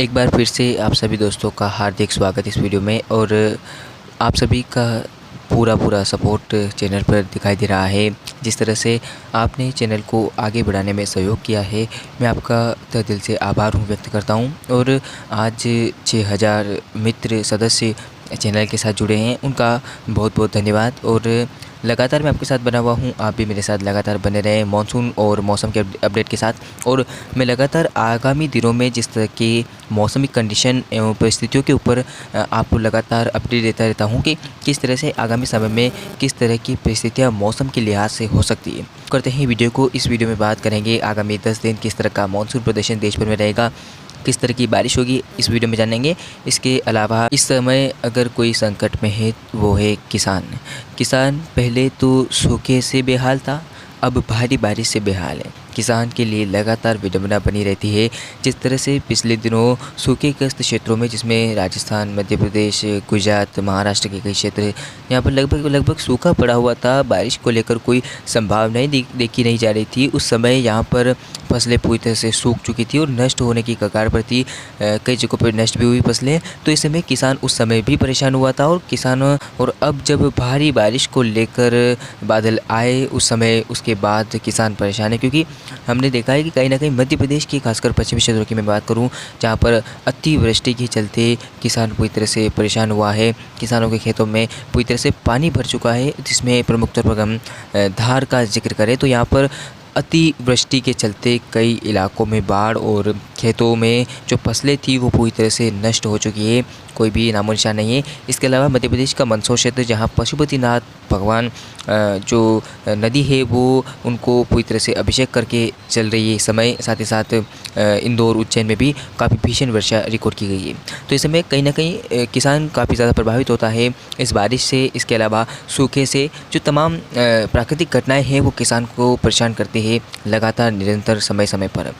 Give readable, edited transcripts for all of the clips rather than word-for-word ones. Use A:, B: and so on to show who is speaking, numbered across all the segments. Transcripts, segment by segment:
A: एक बार फिर से आप सभी दोस्तों का हार्दिक स्वागत इस वीडियो में। और आप सभी का पूरा सपोर्ट चैनल पर दिखाई दे रहा है। जिस तरह से आपने चैनल को आगे बढ़ाने में सहयोग किया है, मैं आपका तहे दिल से आभार व्यक्त करता हूं। और आज 6000 मित्र सदस्य चैनल के साथ जुड़े हैं, उनका बहुत बहुत धन्यवाद। और लगातार मैं आपके साथ बना हुआ हूँ, आप भी मेरे साथ लगातार बने रहें मानसून और मौसम के अपडेट के साथ। और मैं लगातार आगामी दिनों में जिस तरह के मौसमी कंडीशन एवं परिस्थितियों के ऊपर आपको लगातार अपडेट देता रहता हूँ कि किस तरह से आगामी समय में किस तरह की परिस्थितियाँ मौसम के लिहाज से हो सकती है। करते हैं वीडियो को। इस वीडियो में बात करेंगे आगामी 10 दिन किस तरह का मानसून प्रदर्शन देश भर में रहेगा, किस तरह की बारिश होगी, इस वीडियो में जानेंगे। इसके अलावा इस समय अगर कोई संकट में है वो है किसान पहले तो सूखे से बेहाल था, अब भारी बारिश से बेहाल है। किसान के लिए लगातार विडंबना बनी रहती है। जिस तरह से पिछले दिनों सूखेग्रस्त क्षेत्रों में, जिसमें राजस्थान, मध्य प्रदेश, गुजरात, महाराष्ट्र के कई क्षेत्र, यहाँ पर लगभग सूखा पड़ा हुआ था। बारिश को लेकर कोई संभावनाएं देखी नहीं जा रही थी। उस समय यहाँ पर फसलें पूरी तरह से सूख चुकी थी और नष्ट होने की कगार पर थी। कई जगहों पर नष्ट भी हुई फसलें। तो इस समय किसान उस समय भी परेशान हुआ था। और अब जब भारी बारिश को लेकर बादल आए उस समय, उसके बाद किसान परेशान है, क्योंकि हमने देखा है कि कहीं ना कहीं मध्य प्रदेश की, खासकर पश्चिमी क्षेत्रों की मैं बात करूं, जहां पर अतिवृष्टि के चलते किसान पूरी तरह से परेशान हुआ है। किसानों के खेतों में पूरी तरह से पानी भर चुका है, जिसमें प्रमुख तौर पर हम धार का जिक्र करें तो यहाँ पर अतिवृष्टि के चलते कई इलाकों में बाढ़ और खेतों में जो फसलें थी वो पूरी तरह से नष्ट हो चुकी है, कोई भी नामो निशान नहीं है। इसके अलावा मध्य प्रदेश का मंदसौर क्षेत्र, जहाँ पशुपतिनाथ भगवान जो नदी है वो उनको पूरी तरह से अभिषेक करके चल रही है इस समय। साथ ही साथ इंदौर, उज्जैन में भी काफ़ी भीषण वर्षा रिकॉर्ड की गई है। तो इस समय कहीं ना कहीं किसान काफ़ी ज़्यादा प्रभावित होता है इस बारिश से। इसके अलावा सूखे से जो तमाम प्राकृतिक घटनाएं हैं वो किसान को परेशान करती है लगातार, निरंतर, समय समय पर।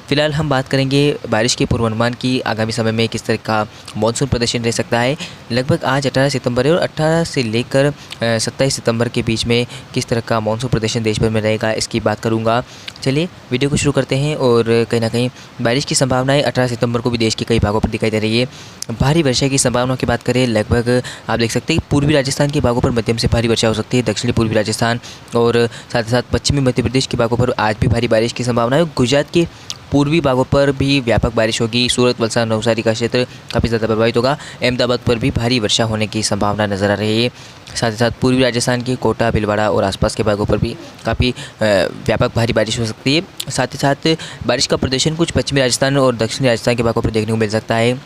A: फिलहाल हम बात करेंगे बारिश के पूर्वानुमान की। आगामी समय में किस तरह का मानसून प्रदर्शन रह सकता है। लगभग आज 18 सितंबर है और 18 से लेकर 27 सितंबर के बीच में किस तरह का मानसून प्रदर्शन देश भर में रहेगा, इसकी बात करूंगा। चलिए वीडियो को शुरू करते हैं। और कहीं ना कहीं बारिश की संभावनाएं 18 सितंबर को भी देश के कई भागों पर दिखाई दे रही है। भारी वर्षा की संभावनाओं की बात करें, लगभग आप देख सकते हैं कि पूर्वी राजस्थान के भागों पर मध्यम से भारी वर्षा हो सकती है। दक्षिणी पूर्वी राजस्थान और साथ ही साथ पश्चिमी मध्य प्रदेश के भागों पर आज भी भारी बारिश की संभावना है। गुजरात के पूर्वी भागों पर भी व्यापक बारिश होगी। सूरत, वलसाड, नवसारी का क्षेत्र काफ़ी ज़्यादा प्रभावित होगा। अहमदाबाद पर भी भारी वर्षा होने की संभावना नजर आ रही है। साथ ही साथ पूर्वी राजस्थान के कोटा, भीलवाड़ा और आसपास के भागों पर भी काफ़ी व्यापक भारी बारिश हो सकती है। साथ ही साथ बारिश का प्रदर्शन कुछ पश्चिमी राजस्थान और दक्षिणी राजस्थान के भागों पर देखने को मिल सकता है।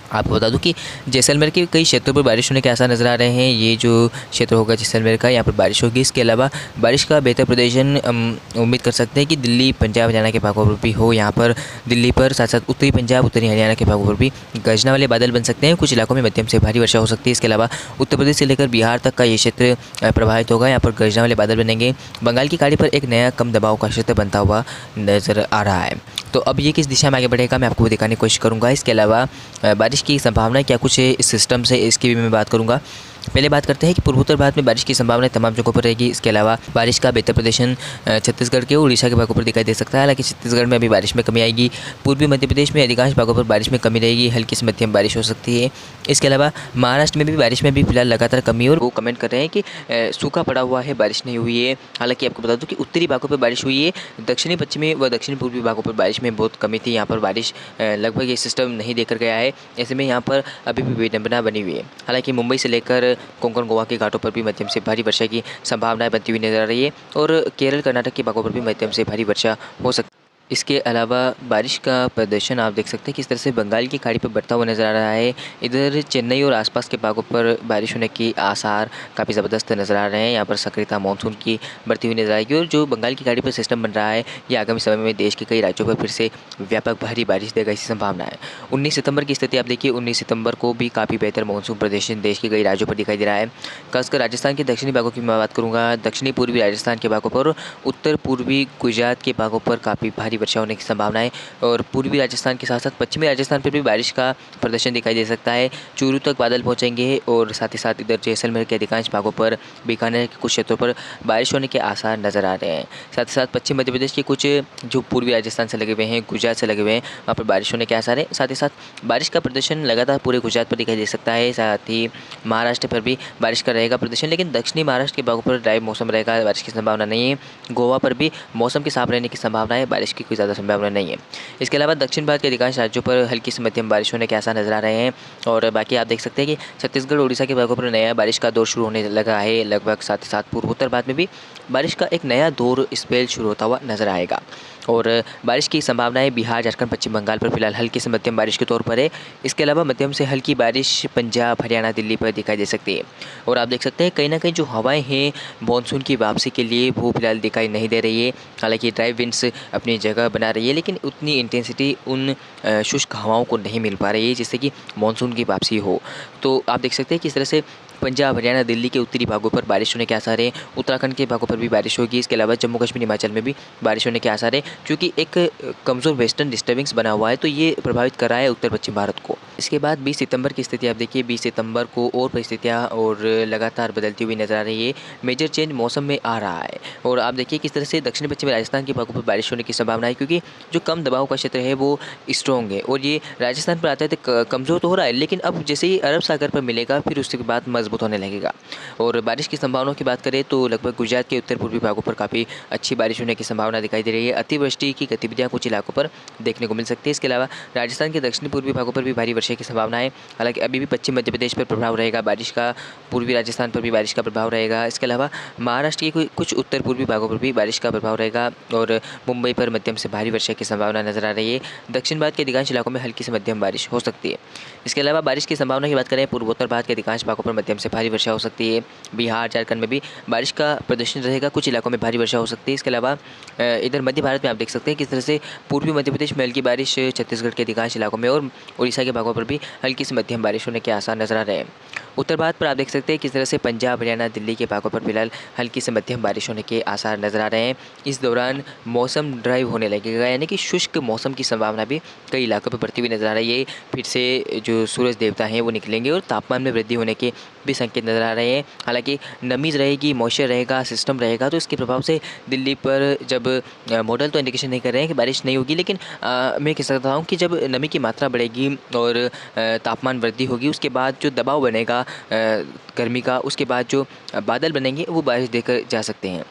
A: आपको बता दूं कि जैसलमेर के कई क्षेत्रों पर बारिश होने के आसार नज़र आ रहे हैं। ये जो क्षेत्र होगा जैसलमेर का, यहाँ पर बारिश होगी। इसके अलावा बारिश का बेहतर प्रदर्शन उम्मीद कर सकते हैं कि दिल्ली, पंजाब, हरियाणा के भागों पर भी हो। यहाँ पर दिल्ली पर, साथ साथ उत्तरी पंजाब, उत्तरी हरियाणा के भागों पर भी गर्जना वाले बादल बन सकते हैं। कुछ इलाकों में मध्यम से भारी वर्षा हो सकती है। इसके अलावा उत्तर प्रदेश से लेकर बिहार तक का ये क्षेत्र प्रभावित होगा। यहाँ पर गर्जना वाले बादल बनेंगे। बंगाल की खाड़ी पर एक नया कम दबाव का क्षेत्र बनता हुआ नजर आ रहा है। तो अब ये किस दिशा में आगे बढ़ेगा मैं आपको दिखाने की कोशिश करूँगा। इसके अलावा बारिश की संभावना क्या कुछ है इस सिस्टम से, इसकी भी मैं बात करूँगा। पहले बात करते हैं कि पूर्वोत्तर भारत में बारिश की संभावना तमाम जगहों पर रहेगी। इसके अलावा बारिश का बेहतर प्रदर्शन छत्तीसगढ़ के और उड़ीसा के भागों पर दिखाई दे सकता है। हालांकि छत्तीसगढ़ में अभी बारिश में कमी आएगी। पूर्वी मध्य प्रदेश में अधिकांश भागों पर बारिश में कमी रहेगी, हल्की से मध्यम बारिश हो सकती है। इसके अलावा महाराष्ट्र में भी बारिश में भी फिलहाल लगातार कमी, और वो कमेंट कर रहे हैं कि सूखा पड़ा हुआ है, बारिश नहीं हुई है। हालांकि आपको बता दूं कि उत्तरी भागों पर बारिश हुई है, दक्षिणी, पश्चिमी व दक्षिण पूर्वी भागों पर बारिश में बहुत कमी थी। यहाँ पर बारिश लगभग ये सिस्टम नहीं देकर गया है। ऐसे में यहाँ पर अभी भी विडंबना बनी हुई है। हालांकि मुंबई से लेकर कोंकण, गोवा के घाटों पर भी मध्यम से भारी वर्षा की संभावनाएं बनती हुई नजर आ रही है। और केरल, कर्नाटक के भागों पर भी मध्यम से भारी वर्षा हो सकती है। इसके अलावा बारिश का प्रदर्शन आप देख सकते हैं किस तरह से बंगाल की खाड़ी पर बढ़ता हुआ नज़र आ रहा है। इधर चेन्नई और आसपास के भागों पर बारिश होने की आसार काफ़ी ज़बरदस्त नज़र आ रहे हैं। यहाँ पर सक्रियता मानसून की बढ़ती हुई नजर आएगी। और जो बंगाल की खाड़ी पर सिस्टम बन रहा है, ये आगामी समय में देश के कई राज्यों पर फिर से व्यापक भारी बारिश देगा, ऐसी संभावना है। 19 सितंबर की स्थिति आप देखिए, 19 सितंबर को भी काफ़ी बेहतर मानसून प्रदर्शन देश के कई राज्यों पर दिखाई दे रहा है। खासकर राजस्थान के दक्षिणी भागों की मैं बात करूँगा, दक्षिणी पूर्वी राजस्थान के भागों पर, उत्तर पूर्वी गुजरात के भागों पर काफ़ी भारी भारी वर्षा होने की संभावना है और पूर्वी राजस्थान के साथ साथ पश्चिमी राजस्थान पर भी बारिश का प्रदर्शन दिखाई दे सकता है। चूरू तक बादल पहुँचेंगे और साथ ही साथ इधर जैसलमेर के अधिकांश भागों पर, बीकानेर के कुछ क्षेत्रों पर बारिश होने के आसार नज़र आ रहे हैं। साथ ही साथ पश्चिम मध्य प्रदेश के कुछ जो पूर्वी राजस्थान से लगे हुए हैं, गुजरात से लगे हुए हैं, वहाँ पर बारिश होने के आसार है। साथ ही साथ बारिश का प्रदर्शन लगातार पूरे गुजरात पर दिखाई दे सकता है। साथ ही महाराष्ट्र पर भी बारिश का रहेगा प्रदर्शन, लेकिन दक्षिणी महाराष्ट्र के भागों पर ड्राई मौसम रहेगा, बारिश की संभावना नहीं है। गोवा पर भी मौसम के साफ रहने की संभावना है, बारिश की कोई ज़्यादा संभावना नहीं है। इसके अलावा दक्षिण भारत के अधिकांश राज्यों पर हल्की से मध्यम बारिश होने के आसार नजर आ रहे हैं। और बाकी आप देख सकते हैं कि छत्तीसगढ़ उड़ीसा के भागों पर नया बारिश का दौर शुरू होने लगा है लगभग। साथ ही साथ पूर्वोत्तर भारत में भी बारिश का एक नया दौर स्पेल शुरू होता हुआ नजर आएगा। और बारिश की संभावनाएं बिहार, झारखंड, पश्चिम बंगाल पर फिलहाल हल्की से मध्यम बारिश के तौर पर है। इसके अलावा मध्यम से हल्की बारिश पंजाब, हरियाणा, दिल्ली पर दिखाई दे सकती है। और आप देख सकते हैं कहीं ना कहीं जो हवाएं हैं मानसून की वापसी के लिए वो फिलहाल दिखाई नहीं दे रही है। हालांकि ड्राई विंड्स अपनी जगह बना रही है, लेकिन उतनी इंटेंसिटी उन शुष्क हवाओं को नहीं मिल पा रही है जिससे कि मानसून की वापसी हो। तो आप देख सकते हैं किस तरह से पंजाब, हरियाणा, दिल्ली के उत्तरी भागों पर बारिश होने के आसार हैं। उत्तराखंड के भागों पर भी बारिश होगी। इसके अलावा जम्मू कश्मीर, हिमाचल में भी बारिश होने के आसार हैं, क्योंकि एक कमज़ोर वेस्टर्न डिस्टर्बेंस बना हुआ है, तो ये प्रभावित कर रहा है उत्तर पश्चिम भारत को। इसके बाद 20 सितंबर की स्थिति आप देखिए। 20 सितंबर को और परिस्थितियाँ और लगातार बदलती हुई नजर आ रही है। मेजर चेंज मौसम में आ रहा है और आप देखिए किस तरह से दक्षिण पश्चिमी राजस्थान के भागों पर बारिश होने की संभावना है, क्योंकि जो कम दबाव का क्षेत्र है वो स्ट्रॉन्ग है और ये राजस्थान पर आता है तो कमज़ोर तो हो रहा है, लेकिन अब जैसे ही अरब सागर पर मिलेगा फिर उसके बाद मजबूत होने लगेगा। और बारिश की संभावनाओं की बात करें तो लगभग गुजरात के उत्तर पूर्वी भागों पर काफ़ी अच्छी बारिश होने की संभावना दिखाई दे रही है। अतिवृष्टि की गतिविधियां कुछ इलाकों पर देखने को मिल सकती है। इसके अलावा राजस्थान के दक्षिणी पूर्वी भागों पर भी भारी वर्षा की संभावना है। हालांकि अभी भी पश्चिम मध्य प्रदेश पर प्रभाव रहेगा बारिश का, पूर्वी राजस्थान पर भी बारिश का प्रभाव रहेगा। इसके अलावा महाराष्ट्र के कुछ उत्तर पूर्वी भागों पर भी बारिश का प्रभाव रहेगा और मुंबई पर मध्यम से भारी वर्षा की संभावना नजर आ रही है। दक्षिण भारत के अधिकांश इलाकों में हल्की से मध्यम बारिश हो सकती है। इसके अलावा बारिश की संभावना की बात करें, पूर्वोत्तर भारत के अधिकांश भागों पर मध्यम से भारी वर्षा हो सकती है। बिहार, झारखंड में भी बारिश का प्रदर्शन रहेगा, कुछ इलाकों में भारी वर्षा हो सकती है। इसके अलावा इधर मध्य भारत में आप देख सकते हैं किस तरह से पूर्वी मध्य प्रदेश में हल्की बारिश, छत्तीसगढ़ के अधिकांश इलाकों में और उड़ीसा के भागों पर भी हल्की से मध्यम बारिश होने के आसार नजर आ रहे हैं। उत्तर भारत पर आप देख सकते हैं किस तरह से पंजाब, हरियाणा, दिल्ली के भागों पर फिलहाल हल्की से मध्यम बारिश होने के आसार नजर आ रहे हैं। इस दौरान मौसम ड्राइव होने लगेगा, यानी कि शुष्क मौसम की संभावना भी कई इलाकों पर बढ़ती हुई नजर आ रही है। फिर से जो सूरज देवता हैं वो निकलेंगे और तापमान में वृद्धि होने के भी संकेत नजर आ रहे हैं। हालांकि नमी रहेगी, मॉइस्चर रहेगा, सिस्टम रहेगा, तो इसके प्रभाव से दिल्ली पर जब मॉडल तो इंडिकेशन नहीं कर रहे हैं कि बारिश नहीं होगी, लेकिन मैं कह सकता हूँ कि जब नमी की मात्रा बढ़ेगी और तापमान वृद्धि होगी, उसके बाद जो दबाव बनेगा गर्मी का, उसके बाद जो बादल बनेंगे वो बारिश देकर जा सकते हैं।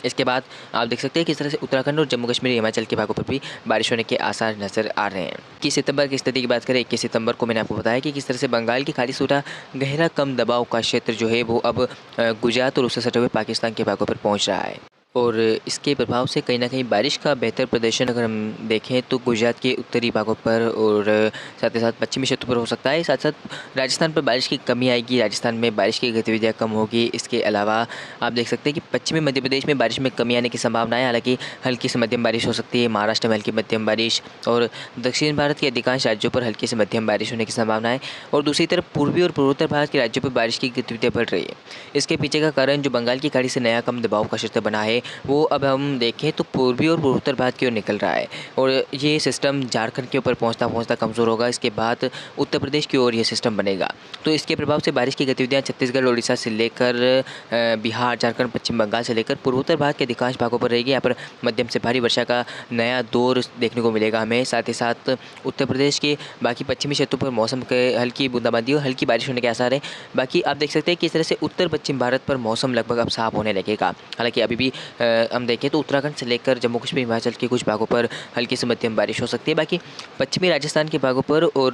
A: इसके बाद आप देख सकते हैं किस तरह से उत्तराखंड और जम्मू कश्मीर, हिमाचल के भागों पर भी बारिश होने के आसार नजर आ रहे हैं। 21 सितंबर की स्थिति की बात करें, 21 सितंबर को मैंने आपको बताया कि किस तरह से बंगाल की खाड़ी से उठा गहरा कम दबाव का क्षेत्र जो है वो अब गुजरात और उससे सटे हुए पाकिस्तान के भागों पर पहुंच रहा है। और इसके प्रभाव से कहीं ना कहीं बारिश का बेहतर प्रदर्शन अगर हम देखें तो गुजरात के उत्तरी भागों पर और साथ ही साथ पश्चिमी क्षेत्रों पर हो सकता है। साथ साथ राजस्थान पर बारिश की कमी आएगी, राजस्थान में बारिश की गतिविधियां कम होगी। इसके अलावा आप देख सकते हैं कि पश्चिमी मध्य प्रदेश में बारिश में कमी आने की संभावना है, हालांकि हल्की से मध्यम बारिश हो सकती है। महाराष्ट्र में हल्की मध्यम बारिश और दक्षिण भारत के अधिकांश राज्यों पर हल्की से मध्यम बारिश होने की संभावना है। और दूसरी तरफ पूर्वी और पूर्वोत्तर भारत के राज्यों पर बारिश की गतिविधियाँ बढ़ रही है। इसके पीछे का कारण जो बंगाल की खाड़ी से नया कम दबाव का क्षेत्र बना है वो अब हम देखें तो पूर्वी और पूर्वोत्तर भारत की ओर निकल रहा है और ये सिस्टम झारखंड के ऊपर पहुंचता पहुंचता कमज़ोर होगा। इसके बाद उत्तर प्रदेश की ओर ये सिस्टम बनेगा, तो इसके प्रभाव से बारिश की गतिविधियां छत्तीसगढ़, उड़ीसा से लेकर बिहार, झारखंड, पश्चिम बंगाल से लेकर पूर्वोत्तर भारत के अधिकांश भागों पर रहेगी। यहाँ पर मध्यम से भारी वर्षा का नया दौर देखने को मिलेगा हमें। साथ ही साथ उत्तर प्रदेश के बाकी पश्चिमी क्षेत्रों पर मौसम के हल्की बूंदाबांदी और हल्की बारिश होने के आसार है। बाकी आप देख सकते हैं कि इस तरह से उत्तर पश्चिम भारत पर मौसम लगभग अब साफ होने लगेगा। हालांकि अभी भी हम देखें तो उत्तराखंड से लेकर जम्मू कश्मीर, हिमाचल के कुछ भागों पर हल्की से मध्यम बारिश हो सकती है। बाकी पश्चिमी राजस्थान के भागों पर और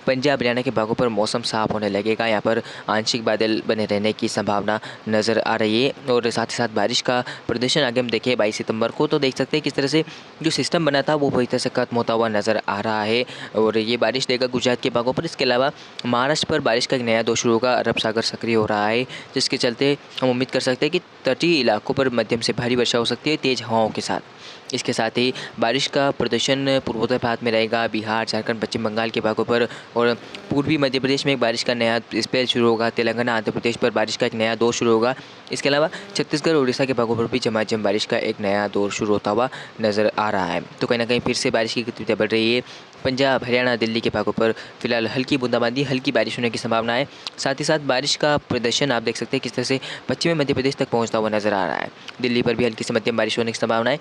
A: पंजाब, हरियाणा के भागों पर मौसम साफ होने लगेगा। यहाँ पर आंशिक बादल बने रहने की संभावना नज़र आ रही है। और साथ ही साथ बारिश का प्रदर्शन आगे हम देखें 22 सितंबर को तो देख सकते हैं किस तरह से जो सिस्टम बना था वो पूरी तरह से खत्म होता हुआ नज़र आ रहा है और ये बारिश देगा गुजरात के भागों पर। इसके अलावा महाराष्ट्र पर बारिश का एक नया दौर होगा। अरब सागर सक्रिय हो रहा है, जिसके चलते हम उम्मीद कर सकते हैं कि तटीय इलाकों पर मध्यम से भारी वर्षा हो सकती है तेज़ हवाओं के साथ। इसके साथ ही बारिश का प्रदर्शन पूर्वोत्तर भारत में रहेगा, बिहार, झारखंड, पश्चिम बंगाल के भागों पर और पूर्वी मध्य प्रदेश में एक बारिश का नया स्पेल शुरू होगा। तेलंगाना, आंध्र प्रदेश पर बारिश का एक नया दौर शुरू होगा। इसके अलावा छत्तीसगढ़, उड़ीसा के भागों पर भी झमाझम बारिश का एक नया दौर शुरू होता हुआ नजर आ रहा है। तो कहीं ना कहीं फिर से बारिश की गतिविधियाँ बढ़ रही है। पंजाब, हरियाणा, दिल्ली के भागों पर फिलहाल हल्की बूंदाबांदी, हल्की बारिश होने की संभावना है। साथ ही साथ बारिश का प्रदर्शन आप देख सकते हैं किस तरह से पश्चिमी मध्य प्रदेश तक पहुंचता हुआ नजर आ रहा है। दिल्ली पर भी हल्की से मध्यम बारिश होने की संभावना है।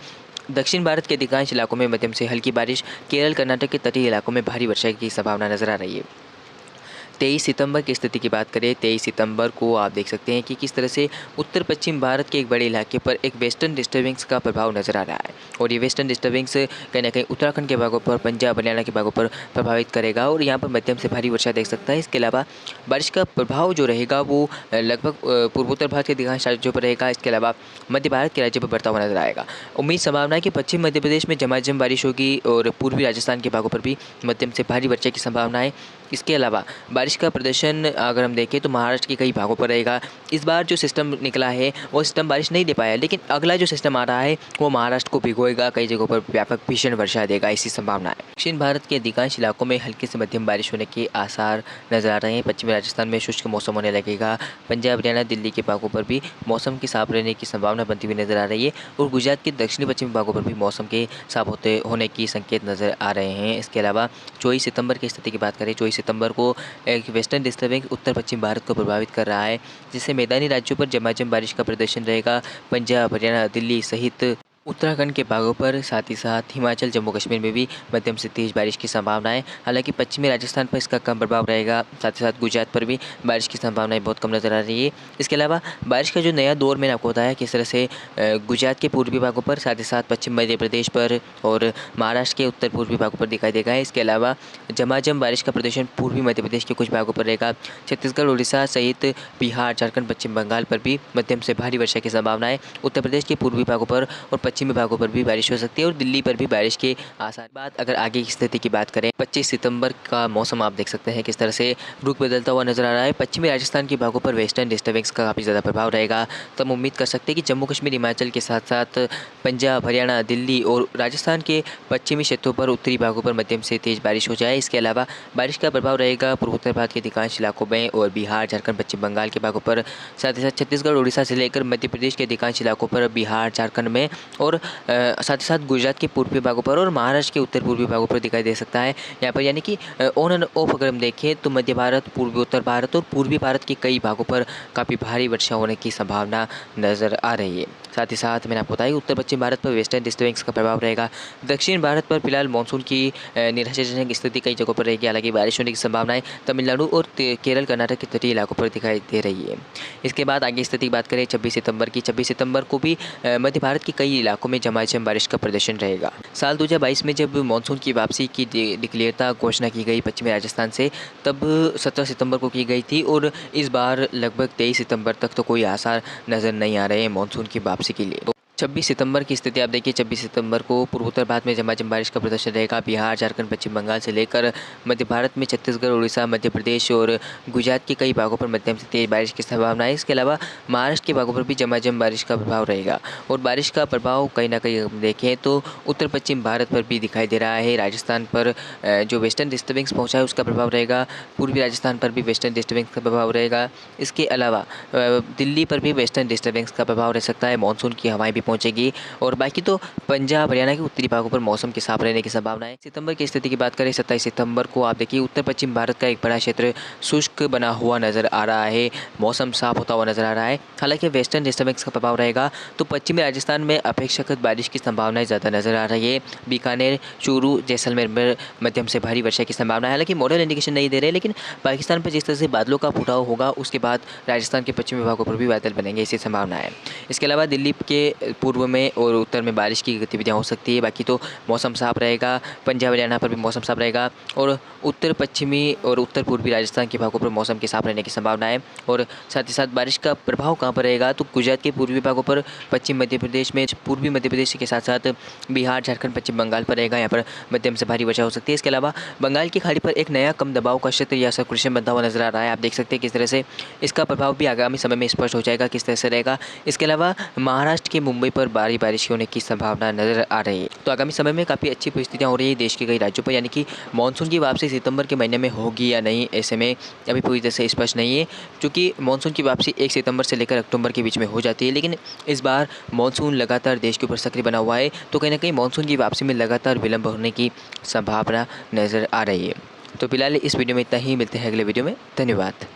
A: दक्षिण भारत के अधिकांश इलाकों में मध्यम से हल्की बारिश, केरल, कर्नाटक के तटीय इलाकों में भारी वर्षा की संभावना नजर आ रही है। 23 सितंबर की स्थिति की बात करें, 23 सितंबर को आप देख सकते हैं कि किस तरह से उत्तर पश्चिम भारत के एक बड़े इलाके पर एक वेस्टर्न डिस्टर्बेंस का प्रभाव नजर आ रहा है और ये वेस्टर्न डिस्टर्बेंस कहीं ना कहीं उत्तराखंड के भागों पर, पंजाब, हरियाणा के भागों पर प्रभावित करेगा और यहाँ पर मध्यम से भारी वर्षा देख सकता है। इसके अलावा बारिश का प्रभाव जो रहेगा वो लगभग पूर्वोत्तर भारत के अधिकांश राज्यों पर रहेगा। इसके अलावा मध्य भारत के राज्यों पर बढ़ता हुआ नजर आएगा। उम्मीद संभावना है कि पश्चिम मध्य प्रदेश में झमाझम बारिश होगी और पूर्वी राजस्थान के भागों पर भी मध्यम से भारी वर्षा की संभावना है। इसके अलावा बारिश का प्रदर्शन अगर हम देखें तो महाराष्ट्र के कई भागों पर रहेगा। इस बार जो सिस्टम निकला है वो सिस्टम बारिश नहीं दे पाया, लेकिन अगला जो सिस्टम आ रहा है वो महाराष्ट्र को भिगोएगा, कई जगहों पर व्यापक भीषण वर्षा देगा, ऐसी संभावना है। दक्षिण भारत के अधिकांश इलाकों में हल्की से मध्यम बारिश होने के आसार नजर आ रहे हैं। पश्चिमी राजस्थान में शुष्क मौसम होने लगेगा। पंजाब, हरियाणा, दिल्ली के भागों पर भी मौसम के साफ रहने की संभावना बनती हुई नजर आ रही है और गुजरात के दक्षिणी पश्चिमी भागों पर भी मौसम के साफ होने की संकेत नजर आ रहे हैं। इसके अलावा 24 सितंबर की स्थिति की बात करें, 24 सितंबर को एक वेस्टर्न डिस्टर्बेंस उत्तर पश्चिम भारत को प्रभावित कर रहा है, जिससे मैदानी राज्यों पर झमाझम बारिश का प्रदर्शन रहेगा। पंजाब, हरियाणा, दिल्ली सहित उत्तराखंड के भागों पर, साथ ही साथ हिमाचल, जम्मू कश्मीर में भी मध्यम से तेज बारिश की संभावना है। हालांकि पश्चिमी राजस्थान पर इसका कम प्रभाव रहेगा। साथ ही साथ गुजरात पर भी बारिश की संभावनाएं बहुत कम नजर आ रही है। इसके अलावा बारिश का जो नया दौर मैंने आपको बताया किस तरह से गुजरात के पूर्वी भागों पर, साथ ही साथ पश्चिम मध्य प्रदेश पर और महाराष्ट्र के उत्तर पूर्वी भागों पर दिखाई देगा। इसके अलावा झमाझम बारिश का प्रदर्शन पूर्वी मध्य प्रदेश के कुछ भागों पर रहेगा। छत्तीसगढ़, उड़ीसा सहित बिहार, झारखंड, पश्चिम बंगाल पर भी मध्यम से भारी वर्षा की संभावना है। उत्तर प्रदेश के पूर्वी भागों पर और पश्चिमी भागों पर भी बारिश हो सकती है और दिल्ली पर भी बारिश के आसार। बात अगर आगे की स्थिति की बात करें, 25 सितंबर का मौसम आप देख सकते हैं किस तरह से रुख बदलता हुआ नजर आ रहा है। पश्चिमी राजस्थान के भागों पर वेस्टर्न डिस्टर्बेंस का काफ़ी ज़्यादा प्रभाव रहेगा। तो हम उम्मीद कर सकते हैं कि जम्मू कश्मीर, हिमाचल के साथ साथ पंजाब, हरियाणा, दिल्ली और राजस्थान के पश्चिमी क्षेत्रों पर, उत्तरी भागों पर मध्यम से तेज बारिश हो जाए। इसके अलावा बारिश का प्रभाव रहेगा पूर्वोत्तर भारत के अधिकांश इलाकों में और बिहार, झारखंड, पश्चिम बंगाल के भागों पर, साथ ही साथ छत्तीसगढ़, उड़ीसा से लेकर मध्य प्रदेश के अधिकांश इलाकों पर, बिहार, झारखंड में और साथ ही साथ गुजरात के पूर्वी भागों पर और महाराष्ट्र के उत्तर पूर्वी भागों पर दिखाई दे सकता है। यहाँ पर यानी कि ऑन एंड ऑफ अगर हम देखें तो मध्य भारत, पूर्वी उत्तर भारत और पूर्वी भारत के कई भागों पर काफ़ी भारी वर्षा होने की संभावना नज़र आ रही है। साथ ही साथ मैंने आपको बताया उत्तर पश्चिम भारत पर वेस्टर्न डिस्टर्बेंस का प्रभाव रहेगा। दक्षिण भारत पर फिलहाल मानसून की निराशाजनक स्थिति कई जगहों पर रहेगी। हालांकि बारिश होने की संभावनाएं तमिलनाडु और केरल, कर्नाटक के तटीय इलाकों पर दिखाई दे रही है। इसके बाद आगे स्थिति की बात करें 26 सितंबर की, 26 सितंबर को भी मध्य भारत के कई इलाकों में झमाझम बारिश का प्रदर्शन रहेगा। साल 2022 में जब मानसून की वापसी की डिक्लेयरता घोषणा की गई पश्चिमी राजस्थान से, तब 17 सितंबर को की गई थी और इस बार लगभग 23 सितंबर तक तो कोई आसार नज़र नहीं आ रहे हैं मानसून की वापसी के लिए। 26 सितंबर की स्थिति आप देखिए, 26 सितंबर को पूर्वोत्तर भारत में झमाझम बारिश का प्रदर्शन रहेगा। बिहार, झारखंड, पश्चिम बंगाल से लेकर मध्य भारत में छत्तीसगढ़, उड़ीसा, मध्य प्रदेश और गुजरात के कई भागों पर मध्यम से तेज बारिश की संभावना है। इसके अलावा महाराष्ट्र के भागों पर भी झमाझम बारिश का प्रभाव रहेगा और बारिश का प्रभाव कहीं ना कहीं हम देखें तो उत्तर पश्चिम भारत पर भी दिखाई दे रहा है। राजस्थान पर जो वेस्टर्न डिस्टर्बेंस पहुँचा है उसका प्रभाव रहेगा। पूर्वी राजस्थान पर भी वेस्टर्न डिस्टर्बेंस का प्रभाव रहेगा। इसके अलावा दिल्ली पर भी वेस्टर्न डिस्टर्बेंस का प्रभाव रह सकता है। मानसून की हवाएं भी पहुंचेगी और बाकी तो पंजाब, हरियाणा के उत्तरी भागों पर मौसम के साफ रहने की संभावना है। सितंबर की स्थिति की बात करें, 27 सितंबर को आप देखिए उत्तर पश्चिम भारत का एक बड़ा क्षेत्र शुष्क बना हुआ नजर आ रहा है। मौसम साफ होता हुआ नजर आ रहा है। हालांकि वेस्टर्न डिस्टर्बेंस का प्रभाव रहेगा तो पश्चिमी राजस्थान में अपेक्षाकृत बारिश की संभावनाएं ज़्यादा नजर आ रही है। बीकानेर, चूरू, जैसलमेर में मध्यम से भारी वर्षा की संभावना है। हालांकि मॉडल इंडिकेशन नहीं दे रहे, लेकिन पाकिस्तान पर जिस तरह से बादलों का फुटाव होगा उसके बाद राजस्थान के पश्चिमी भागों पर भी बादल बनेंगे, ऐसी संभावना है। इसके अलावा दिल्ली के पूर्व में और उत्तर में बारिश की गतिविधियां हो सकती है। बाकी तो मौसम साफ रहेगा। पंजाब, हरियाणा पर भी मौसम साफ रहेगा और उत्तर पश्चिमी और उत्तर पूर्वी राजस्थान के भागों पर मौसम के साफ रहने की संभावना है। और साथ ही साथ बारिश का प्रभाव कहाँ पर रहेगा तो गुजरात के पूर्वी भागों पर, पश्चिम मध्य प्रदेश में, पूर्वी मध्य प्रदेश के साथ साथ बिहार, झारखंड, पश्चिम बंगाल पर रहेगा। यहाँ पर मध्यम से भारी वर्षा हो सकती है। इसके अलावा बंगाल की खाड़ी पर एक नया कम दबाव का क्षेत्र या सर्कुलेशन बनता हुआ नजर आ रहा है। आप देख सकते हैं किस तरह से इसका प्रभाव भी आगामी समय में स्पष्ट हो जाएगा किस तरह से रहेगा। इसके अलावा महाराष्ट्र के मुंबई पर भारी बारिश होने की संभावना नजर आ रही है। तो आगामी समय में काफ़ी अच्छी परिस्थितियाँ हो रही है देश के कई राज्यों पर, यानी कि मानसून की वापसी सितंबर के महीने में होगी या नहीं, ऐसे में अभी पूरी तरह से स्पष्ट नहीं है, क्योंकि मानसून की वापसी 1 सितंबर से लेकर अक्टूबर के बीच में हो जाती है। लेकिन इस बार मानसून लगातार देश के ऊपर सक्रिय बना हुआ है, तो कहीं ना कहीं मानसून की वापसी में लगातार विलंब होने की संभावना नज़र आ रही है। तो फिलहाल इस वीडियो में इतना ही, मिलते हैं अगले वीडियो में। धन्यवाद।